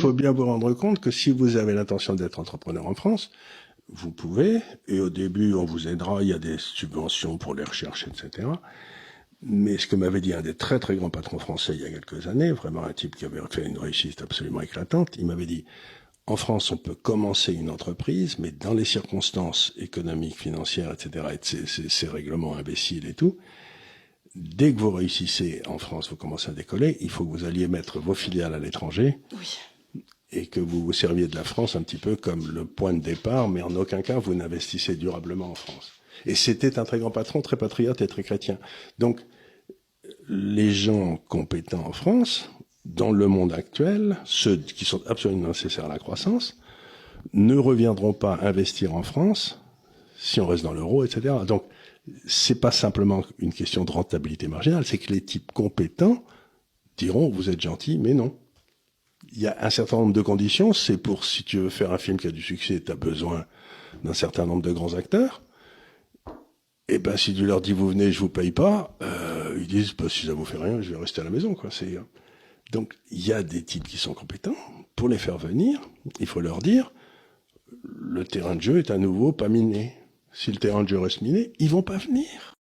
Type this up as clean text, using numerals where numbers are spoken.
Il faut bien vous rendre compte que si vous avez l'intention d'être entrepreneur en France, vous pouvez, et au début on vous aidera, il y a des subventions pour les recherches, etc. Mais ce que m'avait dit un des très très grands patrons français il y a quelques années, vraiment un type qui avait fait une réussite absolument éclatante, il m'avait dit, en France on peut commencer une entreprise, mais dans les circonstances économiques, financières, etc., et ces règlements imbéciles et tout, dès que vous réussissez en France, vous commencez à décoller, il faut que vous alliez mettre vos filiales à l'étranger. Oui. Et que vous vous serviez de la France un petit peu comme le point de départ, mais en aucun cas vous n'investissez durablement en France. Et c'était un très grand patron, très patriote et très chrétien. Donc, les gens compétents en France, dans le monde actuel, ceux qui sont absolument nécessaires à la croissance, ne reviendront pas investir en France si on reste dans l'euro, etc. Donc, c'est pas simplement une question de rentabilité marginale, c'est que les types compétents diront, vous êtes gentil, mais non. Il y a un certain nombre de conditions. C'est pour, si tu veux faire un film qui a du succès, tu as besoin d'un certain nombre de grands acteurs. Et ben, si tu leur dis, vous venez, je vous paye pas, ils disent, bah, si ça vous fait rien, je vais rester à la maison, quoi. Donc, il y a des types qui sont compétents. Pour les faire venir, il faut leur dire, le terrain de jeu est à nouveau pas miné. Si le terrain de jeu reste miné, ils vont pas venir.